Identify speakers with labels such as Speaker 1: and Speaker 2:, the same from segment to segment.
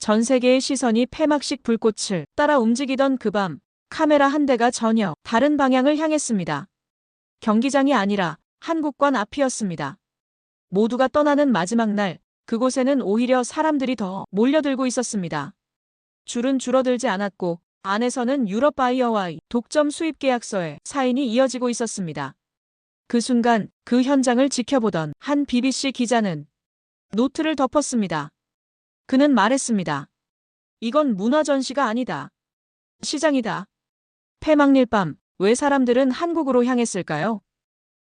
Speaker 1: 전 세계의 시선이 폐막식 불꽃을 따라 움직이던 그 밤, 카메라 한 대가 전혀 다른 방향을 향했습니다. 경기장이 아니라 한국관 앞이었습니다. 모두가 떠나는 마지막 날, 그곳에는 오히려 사람들이 더 몰려들고 있었습니다. 줄은 줄어들지 않았고 안에서는 유럽 바이어와의 독점 수입 계약서에 사인이 이어지고 있었습니다. 그 순간 그 현장을 지켜보던 한 BBC 기자는 노트를 덮었습니다. 그는 말했습니다. 이건 문화 전시가 아니다. 시장이다. 폐막일 밤, 왜 사람들은 한국으로 향했을까요?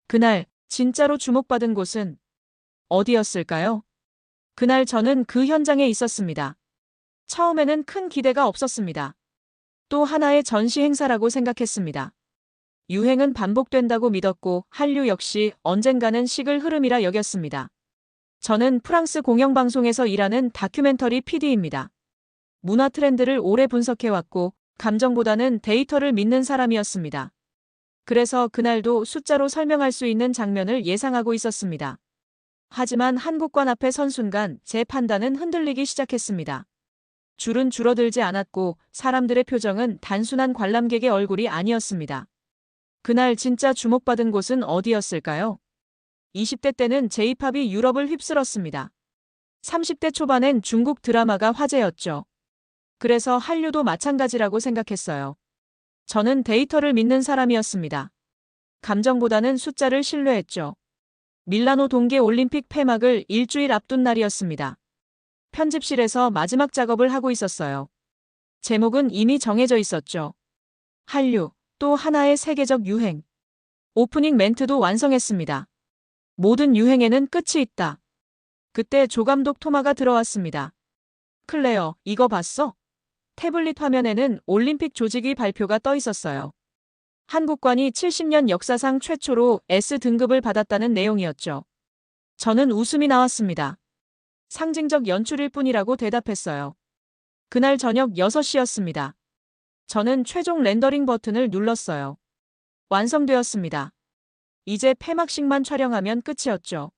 Speaker 1: 그날 진짜로 주목받은 곳은 어디였을까요? 그날 저는 그 현장에 있었습니다. 처음에는 큰 기대가 없었습니다. 또 하나의 전시 행사라고 생각했습니다. 유행은 반복된다고 믿었고 한류 역시 언젠가는 식을 흐름이라 여겼습니다. 저는 프랑스 공영방송에서 일하는 다큐멘터리 PD입니다. 문화 트렌드를 오래 분석해왔고 감정보다는 데이터를 믿는 사람이었습니다. 그래서 그날도 숫자로 설명할 수 있는 장면을 예상하고 있었습니다. 하지만 한국관 앞에 선 순간 제 판단은 흔들리기 시작했습니다. 줄은 줄어들지 않았고 사람들의 표정은 단순한 관람객의 얼굴이 아니었습니다. 그날 진짜 주목받은 곳은 어디였을까요? 20대 때는 J-팝이 유럽을 휩쓸었습니다. 30대 초반엔 중국 드라마가 화제였죠. 그래서 한류도 마찬가지라고 생각했어요. 저는 데이터를 믿는 사람이었습니다. 감정보다는 숫자를 신뢰했죠. 밀라노 동계 올림픽 폐막을 일주일 앞둔 날이었습니다. 편집실에서 마지막 작업을 하고 있었어요. 제목은 이미 정해져 있었죠. 한류, 또 하나의 세계적 유행. 오프닝 멘트도 완성했습니다. 모든 유행에는 끝이 있다. 그때 조감독 토마가 들어왔습니다. 클레어, 이거 봤어? 태블릿 화면에는 올림픽 조직위 발표가 떠 있었어요. 한국관이 70년 역사상 최초로 S등급을 받았다는 내용이었죠. 저는 웃음이 나왔습니다. 상징적 연출일 뿐이라고 대답했어요. 그날 저녁 6시였습니다. 저는 최종 렌더링 버튼을 눌렀어요. 완성되었습니다. 이제 폐막식만 촬영하면 끝이었죠.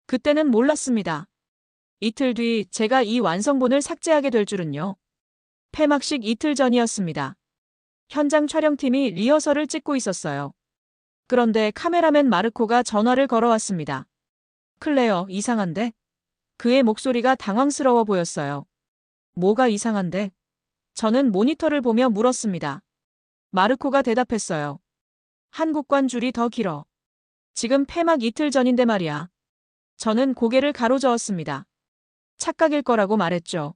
Speaker 1: 그때는 몰랐습니다. 이틀 뒤 제가 이 완성본을 삭제하게 될 줄은요. 폐막식 이틀 전이었습니다. 현장 촬영팀이 리허설을 찍고 있었어요. 그런데 카메라맨 마르코가 전화를 걸어왔습니다. 클레어, 이상한데? 그의 목소리가 당황스러워 보였어요. 뭐가 이상한데? 저는 모니터를 보며 물었습니다. 마르코가 대답했어요. 한국관 줄이 더 길어. 지금 폐막 이틀 전인데 말이야. 저는 고개를 가로저었습니다. 착각일 거라고 말했죠.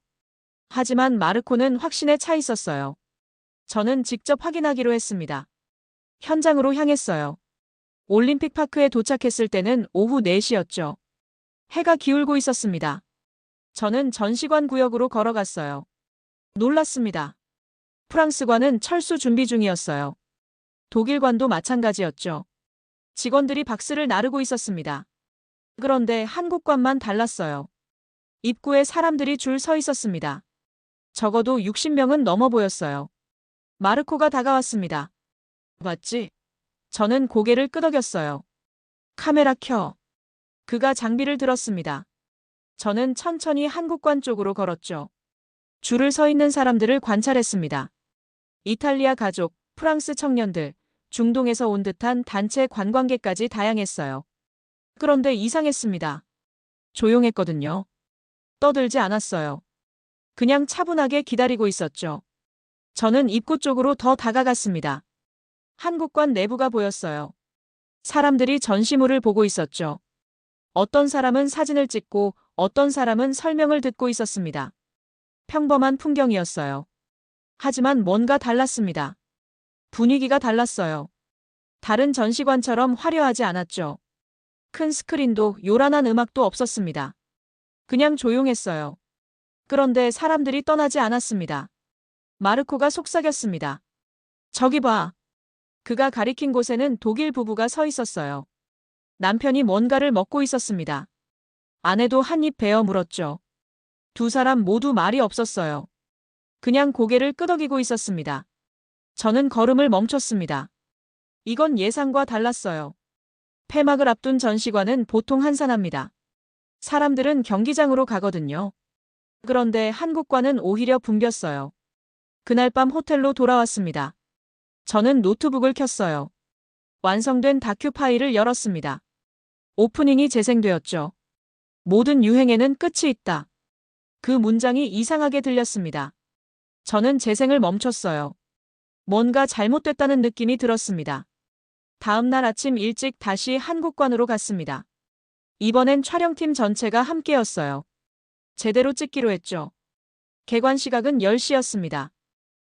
Speaker 1: 하지만 마르코는 확신에 차 있었어요. 저는 직접 확인하기로 했습니다. 현장으로 향했어요. 올림픽 파크에 도착했을 때는 오후 4시였죠. 해가 기울고 있었습니다. 저는 전시관 구역으로 걸어갔어요. 놀랐습니다. 프랑스관은 철수 준비 중이었어요. 독일관도 마찬가지였죠. 직원들이 박스를 나르고 있었습니다. 그런데 한국관만 달랐어요. 입구에 사람들이 줄 서 있었습니다. 적어도 60명은 넘어 보였어요. 마르코가 다가왔습니다. 봤지? 저는 고개를 끄덕였어요. 카메라 켜. 그가 장비를 들었습니다. 저는 천천히 한국관 쪽으로 걸었죠. 줄을 서 있는 사람들을 관찰했습니다. 이탈리아 가족, 프랑스 청년들, 중동에서 온 듯한 단체 관광객까지 다양했어요. 그런데 이상했습니다. 조용했거든요. 떠들지 않았어요. 그냥 차분하게 기다리고 있었죠. 저는 입구 쪽으로 더 다가갔습니다. 한국관 내부가 보였어요. 사람들이 전시물을 보고 있었죠. 어떤 사람은 사진을 찍고 어떤 사람은 설명을 듣고 있었습니다. 평범한 풍경이었어요. 하지만 뭔가 달랐습니다. 분위기가 달랐어요. 다른 전시관처럼 화려하지 않았죠. 큰 스크린도 요란한 음악도 없었습니다. 그냥 조용했어요. 그런데 사람들이 떠나지 않았습니다. 마르코가 속삭였습니다. 저기 봐. 그가 가리킨 곳에는 독일 부부가 서 있었어요. 남편이 뭔가를 먹고 있었습니다. 아내도 한 입 베어 물었죠. 두 사람 모두 말이 없었어요. 그냥 고개를 끄덕이고 있었습니다. 저는 걸음을 멈췄습니다. 이건 예상과 달랐어요. 폐막을 앞둔 전시관은 보통 한산합니다. 사람들은 경기장으로 가거든요. 그런데 한국과는 오히려 붐볐어요. 그날 밤 호텔로 돌아왔습니다. 저는 노트북을 켰어요. 완성된 다큐 파일을 열었습니다. 오프닝이 재생되었죠. 모든 유행에는 끝이 있다. 그 문장이 이상하게 들렸습니다. 저는 재생을 멈췄어요. 뭔가 잘못됐다는 느낌이 들었습니다. 다음 날 아침 일찍 다시 한국관으로 갔습니다. 이번엔 촬영팀 전체가 함께였어요. 제대로 찍기로 했죠. 개관 시각은 10시였습니다.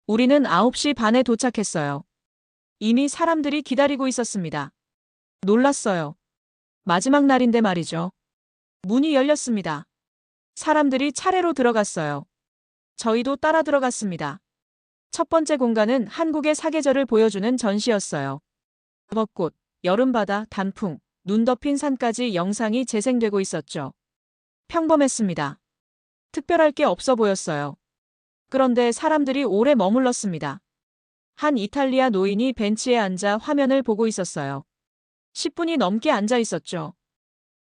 Speaker 1: 우리는 9시 반에 도착했어요. 이미 사람들이 기다리고 있었습니다. 놀랐어요. 마지막 날인데 말이죠. 문이 열렸습니다. 사람들이 차례로 들어갔어요. 저희도 따라 들어갔습니다. 첫 번째 공간은 한국의 사계절을 보여주는 전시였어요. 벚꽃, 여름바다, 단풍, 눈 덮인 산까지 영상이 재생되고 있었죠. 평범했습니다. 특별할 게 없어 보였어요. 그런데 사람들이 오래 머물렀습니다. 한 이탈리아 노인이 벤치에 앉아 화면을 보고 있었어요. 10분이 넘게 앉아 있었죠.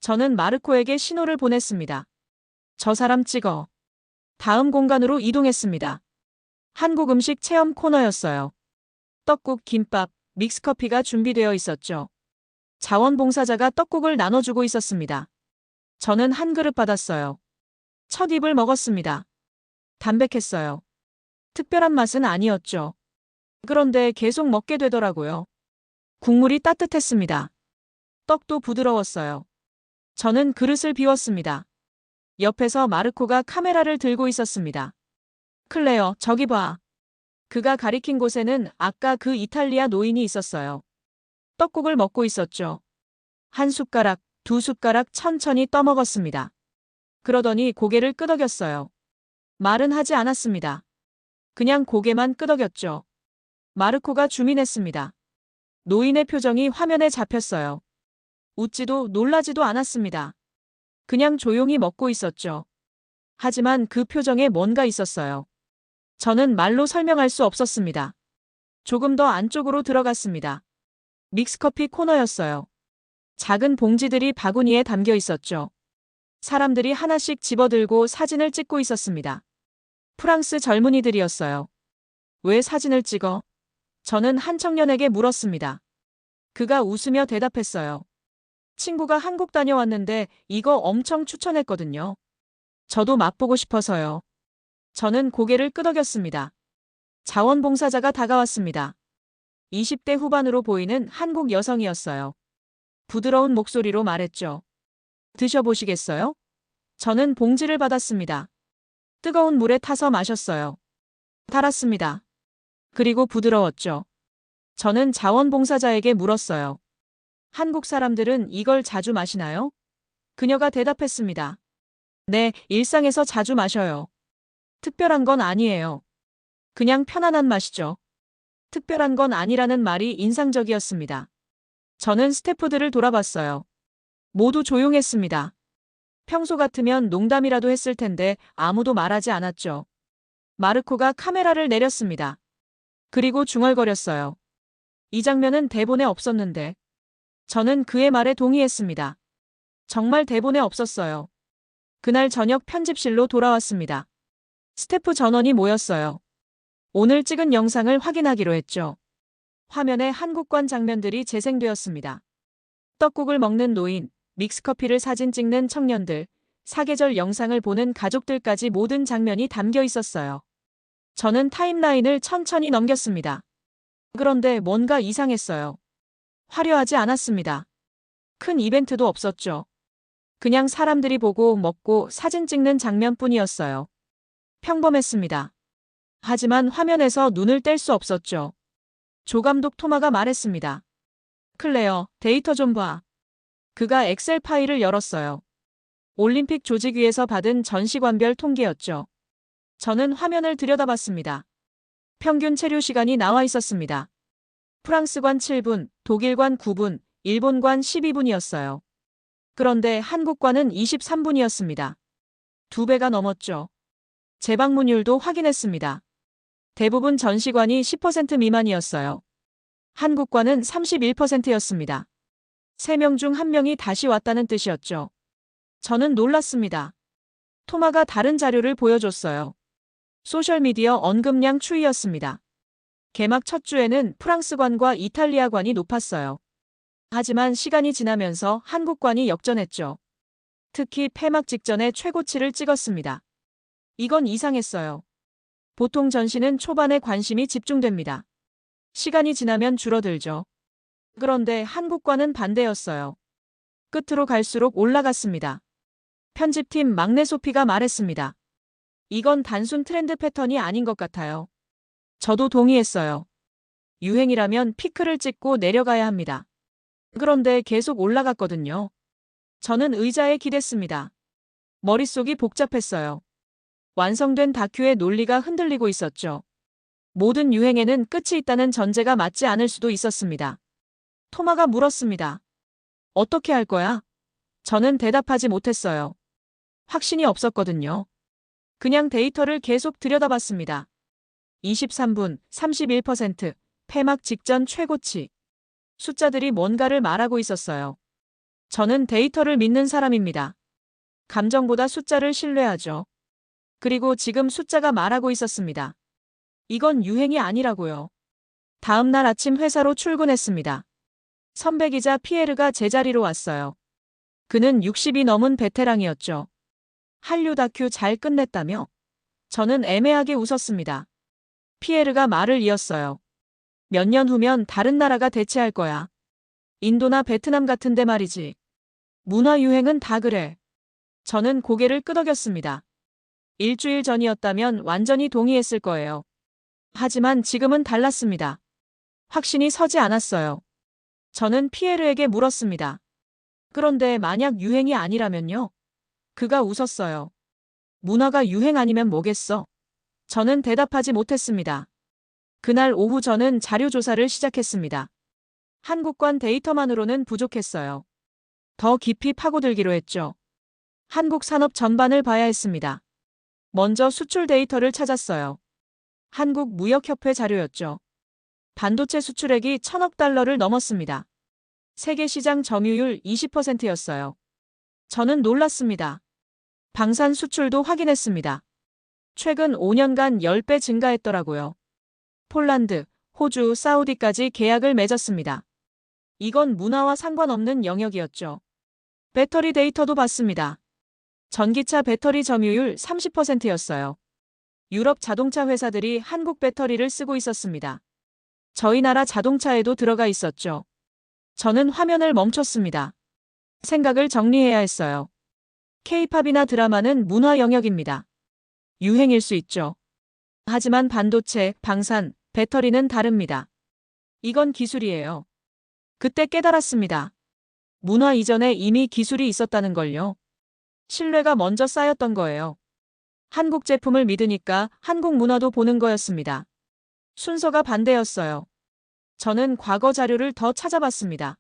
Speaker 1: 저는 마르코에게 신호를 보냈습니다. 저 사람 찍어. 다음 공간으로 이동했습니다. 한국 음식 체험 코너였어요. 떡국, 김밥, 믹스커피가 준비되어 있었죠. 자원봉사자가 떡국을 나눠주고 있었습니다. 저는 한 그릇 받았어요. 첫 입을 먹었습니다. 담백했어요. 특별한 맛은 아니었죠. 그런데 계속 먹게 되더라고요. 국물이 따뜻했습니다. 떡도 부드러웠어요. 저는 그릇을 비웠습니다. 옆에서 마르코가 카메라를 들고 있었습니다. 클레어, 저기 봐. 그가 가리킨 곳에는 아까 그 이탈리아 노인이 있었어요. 떡국을 먹고 있었죠. 한 숟가락, 두 숟가락 천천히 떠먹었습니다. 그러더니 고개를 끄덕였어요. 말은 하지 않았습니다. 그냥 고개만 끄덕였죠. 마르코가 주민했습니다. 노인의 표정이 화면에 잡혔어요. 웃지도 놀라지도 않았습니다. 그냥 조용히 먹고 있었죠. 하지만 그 표정에 뭔가 있었어요. 저는 말로 설명할 수 없었습니다. 조금 더 안쪽으로 들어갔습니다. 믹스커피 코너였어요. 작은 봉지들이 바구니에 담겨 있었죠. 사람들이 하나씩 집어들고 사진을 찍고 있었습니다. 프랑스 젊은이들이었어요. 왜 사진을 찍어? 저는 한 청년에게 물었습니다. 그가 웃으며 대답했어요. 친구가 한국 다녀왔는데 이거 엄청 추천했거든요. 저도 맛보고 싶어서요. 저는 고개를 끄덕였습니다. 자원봉사자가 다가왔습니다. 20대 후반으로 보이는 한국 여성이었어요. 부드러운 목소리로 말했죠. 드셔보시겠어요? 저는 봉지를 받았습니다. 뜨거운 물에 타서 마셨어요. 달았습니다. 그리고 부드러웠죠. 저는 자원봉사자에게 물었어요. 한국 사람들은 이걸 자주 마시나요? 그녀가 대답했습니다. 네, 일상에서 자주 마셔요. 특별한 건 아니에요. 그냥 편안한 맛이죠. 특별한 건 아니라는 말이 인상적이었습니다. 저는 스태프들을 돌아봤어요. 모두 조용했습니다. 평소 같으면 농담이라도 했을 텐데 아무도 말하지 않았죠. 마르코가 카메라를 내렸습니다. 그리고 중얼거렸어요. 이 장면은 대본에 없었는데. 저는 그의 말에 동의했습니다. 정말 대본에 없었어요. 그날 저녁 편집실로 돌아왔습니다. 스태프 전원이 모였어요. 오늘 찍은 영상을 확인하기로 했죠. 화면에 한국관 장면들이 재생되었습니다. 떡국을 먹는 노인, 믹스커피를 사진 찍는 청년들, 사계절 영상을 보는 가족들까지 모든 장면이 담겨 있었어요. 저는 타임라인을 천천히 넘겼습니다. 그런데 뭔가 이상했어요. 화려하지 않았습니다. 큰 이벤트도 없었죠. 그냥 사람들이 보고 먹고 사진 찍는 장면뿐이었어요. 평범했습니다. 하지만 화면에서 눈을 뗄 수 없었죠. 조감독 토마가 말했습니다. 클레어, 데이터 좀 봐. 그가 엑셀 파일을 열었어요. 올림픽 조직위에서 받은 전시관별 통계였죠. 저는 화면을 들여다봤습니다. 평균 체류 시간이 나와 있었습니다. 프랑스관 7분, 독일관 9분, 일본관 12분이었어요. 그런데 한국관은 23분이었습니다. 2배가 넘었죠. 재방문율도 확인했습니다. 대부분 전시관이 10% 미만이었어요. 한국관은 31%였습니다. 3명 중 1명이 다시 왔다는 뜻이었죠. 저는 놀랐습니다. 토마가 다른 자료를 보여줬어요. 소셜미디어 언급량 추이였습니다. 개막 첫 주에는 프랑스관과 이탈리아관이 높았어요. 하지만 시간이 지나면서 한국관이 역전했죠. 특히 폐막 직전에 최고치를 찍었습니다. 이건 이상했어요. 보통 전시는 초반에 관심이 집중됩니다. 시간이 지나면 줄어들죠. 그런데 한국관은 반대였어요. 끝으로 갈수록 올라갔습니다. 편집팀 막내 소피가 말했습니다. 이건 단순 트렌드 패턴이 아닌 것 같아요. 저도 동의했어요. 유행이라면 피크를 찍고 내려가야 합니다. 그런데 계속 올라갔거든요. 저는 의자에 기댔습니다. 머릿속이 복잡했어요. 완성된 다큐의 논리가 흔들리고 있었죠. 모든 유행에는 끝이 있다는 전제가 맞지 않을 수도 있었습니다. 토마가 물었습니다. 어떻게 할 거야? 저는 대답하지 못했어요. 확신이 없었거든요. 그냥 데이터를 계속 들여다봤습니다. 23분, 31%, 폐막 직전 최고치. 숫자들이 뭔가를 말하고 있었어요. 저는 데이터를 믿는 사람입니다. 감정보다 숫자를 신뢰하죠. 그리고 지금 숫자가 말하고 있었습니다. 이건 유행이 아니라고요. 다음 날 아침 회사로 출근했습니다. 선배기자 피에르가 제자리로 왔어요. 그는 60이 넘은 베테랑이었죠. 한류 다큐 잘 끝냈다며? 저는 애매하게 웃었습니다. 피에르가 말을 이었어요. 몇 년 후면 다른 나라가 대체할 거야. 인도나 베트남 같은데 말이지. 문화 유행은 다 그래. 저는 고개를 끄덕였습니다. 일주일 전이었다면 완전히 동의했을 거예요. 하지만 지금은 달랐습니다. 확신이 서지 않았어요. 저는 피에르에게 물었습니다. 그런데 만약 유행이 아니라면요? 그가 웃었어요. 문화가 유행 아니면 뭐겠어? 저는 대답하지 못했습니다. 그날 오후 저는 자료 조사를 시작했습니다. 한국관 데이터만으로는 부족했어요. 더 깊이 파고들기로 했죠. 한국 산업 전반을 봐야 했습니다. 먼저 수출 데이터를 찾았어요. 한국무역협회 자료였죠. 반도체 수출액이 1,000억 달러를 넘었습니다. 세계 시장 점유율 20%였어요. 저는 놀랐습니다. 방산 수출도 확인했습니다. 최근 5년간 10배 증가했더라고요. 폴란드, 호주, 사우디까지 계약을 맺었습니다. 이건 문화와 상관없는 영역이었죠. 배터리 데이터도 봤습니다. 전기차 배터리 점유율 30%였어요. 유럽 자동차 회사들이 한국 배터리를 쓰고 있었습니다. 저희 나라 자동차에도 들어가 있었죠. 저는 화면을 멈췄습니다. 생각을 정리해야 했어요. K-팝이나 드라마는 문화 영역입니다. 유행일 수 있죠. 하지만 반도체, 방산, 배터리는 다릅니다. 이건 기술이에요. 그때 깨달았습니다. 문화 이전에 이미 기술이 있었다는 걸요. 신뢰가 먼저 쌓였던 거예요. 한국 제품을 믿으니까 한국 문화도 보는 거였습니다. 순서가 반대였어요. 저는 과거 자료를 더 찾아봤습니다.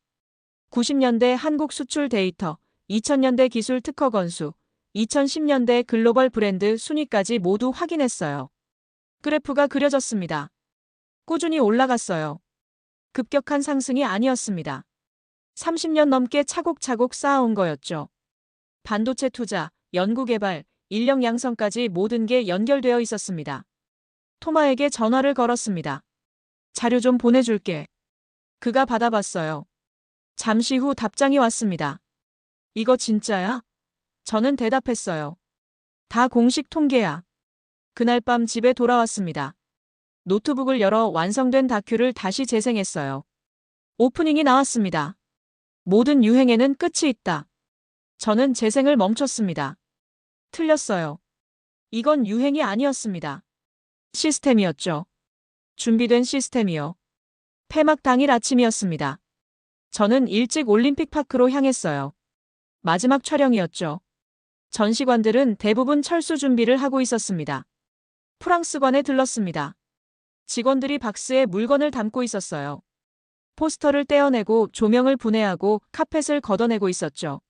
Speaker 1: 90년대 한국 수출 데이터, 2000년대 기술 특허 건수, 2010년대 글로벌 브랜드 순위까지 모두 확인했어요. 그래프가 그려졌습니다. 꾸준히 올라갔어요. 급격한 상승이 아니었습니다. 30년 넘게 차곡차곡 쌓아온 거였죠. 반도체 투자, 연구개발, 인력 양성까지 모든 게 연결되어 있었습니다. 토마에게 전화를 걸었습니다. 자료 좀 보내줄게. 그가 받아봤어요. 잠시 후 답장이 왔습니다. 이거 진짜야? 저는 대답했어요. 다 공식 통계야. 그날 밤 집에 돌아왔습니다. 노트북을 열어 완성된 다큐를 다시 재생했어요. 오프닝이 나왔습니다. 모든 유행에는 끝이 있다. 저는 재생을 멈췄습니다. 틀렸어요. 이건 유행이 아니었습니다. 시스템이었죠. 준비된 시스템이요. 폐막 당일 아침이었습니다. 저는 일찍 올림픽 파크로 향했어요. 마지막 촬영이었죠. 전시관들은 대부분 철수 준비를 하고 있었습니다. 프랑스관에 들렀습니다. 직원들이 박스에 물건을 담고 있었어요. 포스터를 떼어내고 조명을 분해하고 카펫을 걷어내고 있었죠.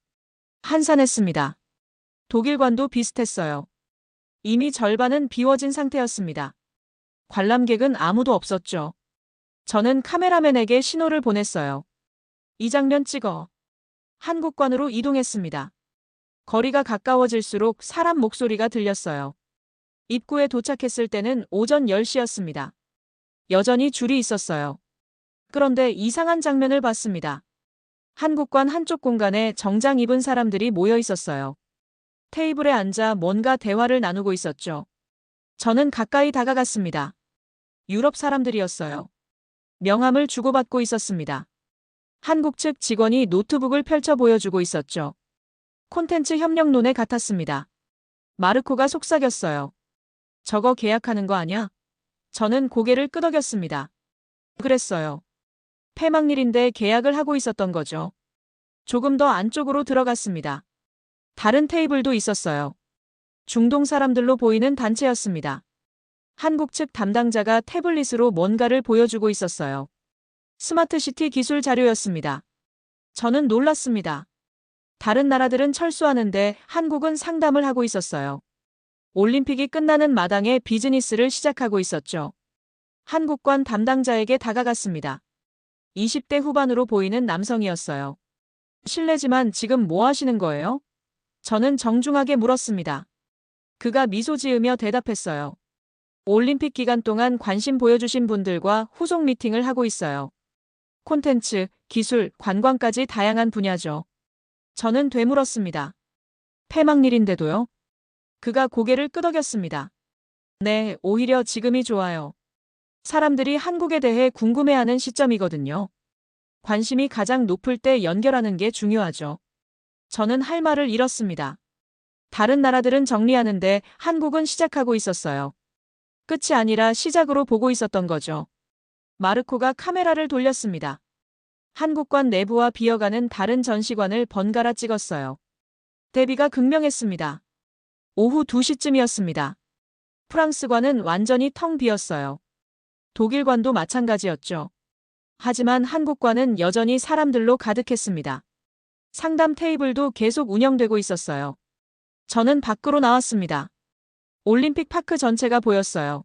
Speaker 1: 한산했습니다. 독일관도 비슷했어요. 이미 절반은 비워진 상태였습니다. 관람객은 아무도 없었죠. 저는 카메라맨에게 신호를 보냈어요. 이 장면 찍어. 한국관으로 이동했습니다. 거리가 가까워질수록 사람 목소리가 들렸어요. 입구에 도착했을 때는 오전 10시였습니다. 여전히 줄이 있었어요. 그런데 이상한 장면을 봤습니다. 한국관 한쪽 공간에 정장 입은 사람들이 모여 있었어요. 테이블에 앉아 뭔가 대화를 나누고 있었죠. 저는 가까이 다가갔습니다. 유럽 사람들이었어요. 명함을 주고받고 있었습니다. 한국 측 직원이 노트북을 펼쳐 보여주고 있었죠. 콘텐츠 협력론에 같았습니다. 마르코가 속삭였어요. 저거 계약하는 거 아냐? 저는 고개를 끄덕였습니다. 그랬어요. 폐막일인데 계약을 하고 있었던 거죠. 조금 더 안쪽으로 들어갔습니다. 다른 테이블도 있었어요. 중동 사람들로 보이는 단체였습니다. 한국 측 담당자가 태블릿으로 뭔가를 보여주고 있었어요. 스마트시티 기술 자료였습니다. 저는 놀랐습니다. 다른 나라들은 철수하는데 한국은 상담을 하고 있었어요. 올림픽이 끝나는 마당에 비즈니스를 시작하고 있었죠. 한국관 담당자에게 다가갔습니다. 20대 후반으로 보이는 남성이었어요. 실례지만 지금 뭐 하시는 거예요? 저는 정중하게 물었습니다. 그가 미소 지으며 대답했어요. 올림픽 기간 동안 관심 보여주신 분들과 후속 미팅을 하고 있어요. 콘텐츠, 기술, 관광까지 다양한 분야죠. 저는 되물었습니다. 폐막일인데도요? 그가 고개를 끄덕였습니다. 네, 오히려 지금이 좋아요. 사람들이 한국에 대해 궁금해하는 시점이거든요. 관심이 가장 높을 때 연결하는 게 중요하죠. 저는 할 말을 잃었습니다. 다른 나라들은 정리하는데 한국은 시작하고 있었어요. 끝이 아니라 시작으로 보고 있었던 거죠. 마르코가 카메라를 돌렸습니다. 한국관 내부와 비어가는 다른 전시관을 번갈아 찍었어요. 대비가 극명했습니다. 오후 2시쯤이었습니다. 프랑스관은 완전히 텅 비었어요. 독일관도 마찬가지였죠. 하지만 한국관은 여전히 사람들로 가득했습니다. 상담 테이블도 계속 운영되고 있었어요. 저는 밖으로 나왔습니다. 올림픽 파크 전체가 보였어요.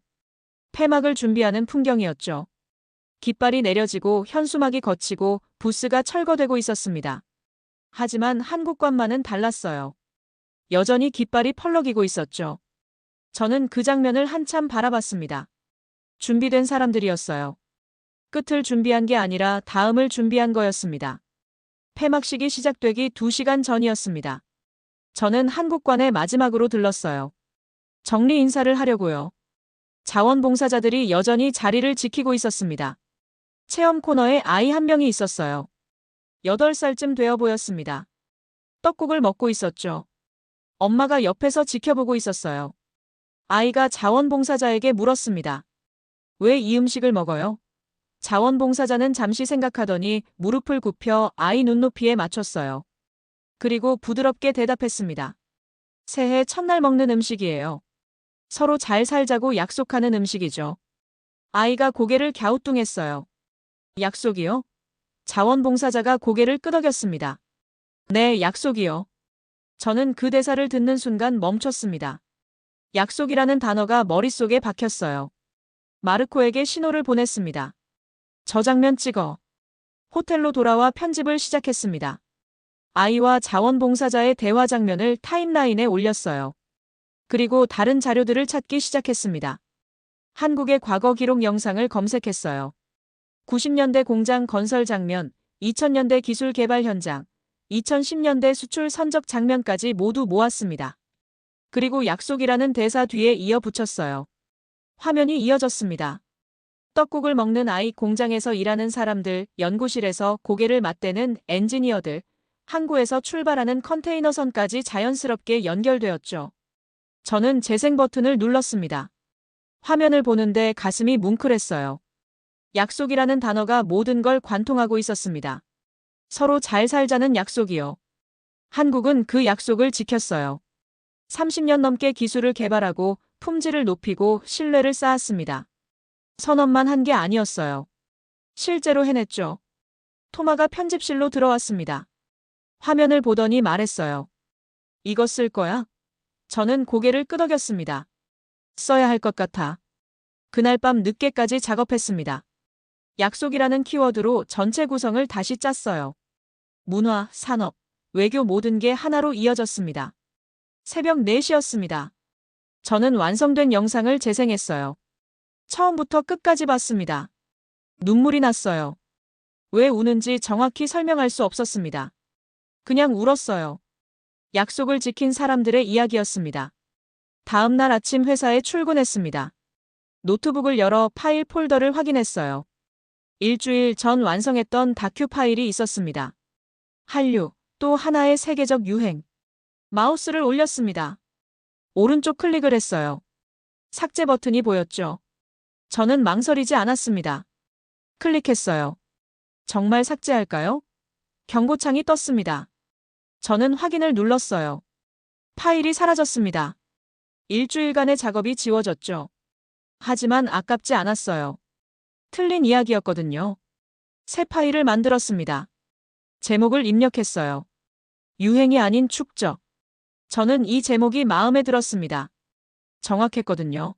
Speaker 1: 폐막을 준비하는 풍경이었죠. 깃발이 내려지고 현수막이 걷히고 부스가 철거되고 있었습니다. 하지만 한국관만은 달랐어요. 여전히 깃발이 펄럭이고 있었죠. 저는 그 장면을 한참 바라봤습니다. 준비된 사람들이었어요. 끝을 준비한 게 아니라 다음을 준비한 거였습니다. 폐막식이 시작되기 2시간 전이었습니다. 저는 한국관에 마지막으로 들렀어요. 정리 인사를 하려고요. 자원봉사자들이 여전히 자리를 지키고 있었습니다. 체험 코너에 아이 한 명이 있었어요. 8살쯤 되어 보였습니다. 떡국을 먹고 있었죠. 엄마가 옆에서 지켜보고 있었어요. 아이가 자원봉사자에게 물었습니다. 왜 이 음식을 먹어요? 자원봉사자는 잠시 생각하더니 무릎을 굽혀 아이 눈높이에 맞췄어요. 그리고 부드럽게 대답했습니다. 새해 첫날 먹는 음식이에요. 서로 잘 살자고 약속하는 음식이죠. 아이가 고개를 갸우뚱했어요. 약속이요? 자원봉사자가 고개를 끄덕였습니다. 네, 약속이요. 저는 그 대사를 듣는 순간 멈췄습니다. 약속이라는 단어가 머릿속에 박혔어요. 마르코에게 신호를 보냈습니다. 저 장면 찍어. 호텔로 돌아와 편집을 시작했습니다. 아이와 자원봉사자의 대화 장면을 타임라인에 올렸어요. 그리고 다른 자료들을 찾기 시작했습니다. 한국의 과거 기록 영상을 검색했어요. 90년대 공장 건설 장면, 2000년대 기술 개발 현장, 2010년대 수출 선적 장면까지 모두 모았습니다. 그리고 약속이라는 대사 뒤에 이어 붙였어요. 화면이 이어졌습니다. 떡국을 먹는 아이, 공장에서 일하는 사람들, 연구실에서 고개를 맞대는 엔지니어들, 항구에서 출발하는 컨테이너선까지 자연스럽게 연결되었죠. 저는 재생 버튼을 눌렀습니다. 화면을 보는데 가슴이 뭉클했어요. 약속이라는 단어가 모든 걸 관통하고 있었습니다. 서로 잘 살자는 약속이요. 한국은 그 약속을 지켰어요. 30년 넘게 기술을 개발하고 품질을 높이고 신뢰를 쌓았습니다. 선언만 한 게 아니었어요. 실제로 해냈죠. 토마가 편집실로 들어왔습니다. 화면을 보더니 말했어요. 이거 쓸 거야? 저는 고개를 끄덕였습니다. 써야 할 것 같아. 그날 밤 늦게까지 작업했습니다. 약속이라는 키워드로 전체 구성을 다시 짰어요. 문화, 산업, 외교 모든 게 하나로 이어졌습니다. 새벽 4시였습니다. 저는 완성된 영상을 재생했어요. 처음부터 끝까지 봤습니다. 눈물이 났어요. 왜 우는지 정확히 설명할 수 없었습니다. 그냥 울었어요. 약속을 지킨 사람들의 이야기였습니다. 다음 날 아침 회사에 출근했습니다. 노트북을 열어 파일 폴더를 확인했어요. 일주일 전 완성했던 다큐 파일이 있었습니다. 한류, 또 하나의 세계적 유행. 마우스를 올렸습니다. 오른쪽 클릭을 했어요. 삭제 버튼이 보였죠. 저는 망설이지 않았습니다. 클릭했어요. 정말 삭제할까요? 경고창이 떴습니다. 저는 확인을 눌렀어요. 파일이 사라졌습니다. 일주일간의 작업이 지워졌죠. 하지만 아깝지 않았어요. 틀린 이야기였거든요. 새 파일을 만들었습니다. 제목을 입력했어요. 유행이 아닌 축적. 저는 이 제목이 마음에 들었습니다. 정확했거든요.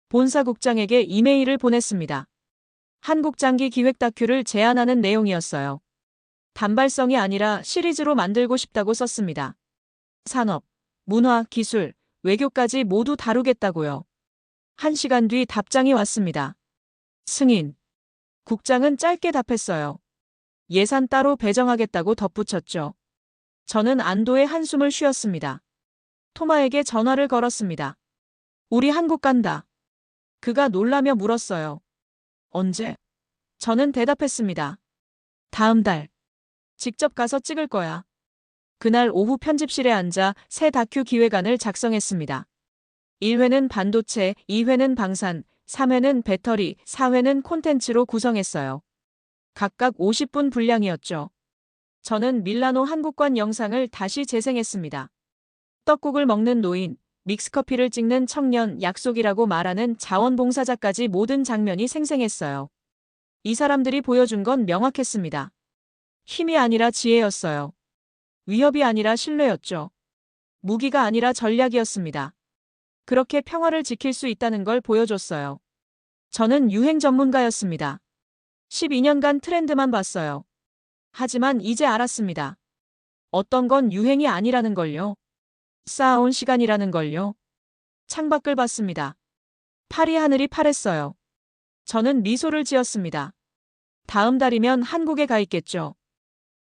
Speaker 1: 본사국장에게 이메일을 보냈습니다. 한국장기 기획 다큐를 제안하는 내용이었어요. 단발성이 아니라 시리즈로 만들고 싶다고 썼습니다. 산업, 문화, 기술, 외교까지 모두 다루겠다고요. 1시간 뒤 답장이 왔습니다. 승인. 국장은 짧게 답했어요. 예산 따로 배정하겠다고 덧붙였죠. 저는 안도의 한숨을 쉬었습니다. 토마에게 전화를 걸었습니다. 우리 한국 간다. 그가 놀라며 물었어요. 언제? 저는 대답했습니다. 다음 달. 직접 가서 찍을 거야. 그날 오후 편집실에 앉아 새 다큐 기획안을 작성했습니다. 1회는 반도체, 2회는 방산, 3회는 배터리, 4회는 콘텐츠로 구성했어요. 각각 50분 분량이었죠. 저는 밀라노 한국관 영상을 다시 재생했습니다. 떡국을 먹는 노인, 믹스커피를 찍는 청년, 약속이라고 말하는 자원봉사자까지 모든 장면이 생생했어요. 이 사람들이 보여준 건 명확했습니다. 힘이 아니라 지혜였어요. 위협이 아니라 신뢰였죠. 무기가 아니라 전략이었습니다. 그렇게 평화를 지킬 수 있다는 걸 보여줬어요. 저는 유행 전문가였습니다. 12년간 트렌드만 봤어요. 하지만 이제 알았습니다. 어떤 건 유행이 아니라는 걸요. 쌓아온 시간이라는 걸요. 창밖을 봤습니다. 파리 하늘이 파랬어요. 저는 미소를 지었습니다. 다음 달이면 한국에 가 있겠죠.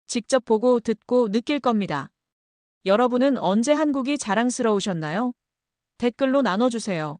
Speaker 1: 직접 보고 듣고 느낄 겁니다. 여러분은 언제 한국이 자랑스러우셨나요? 댓글로 나눠주세요.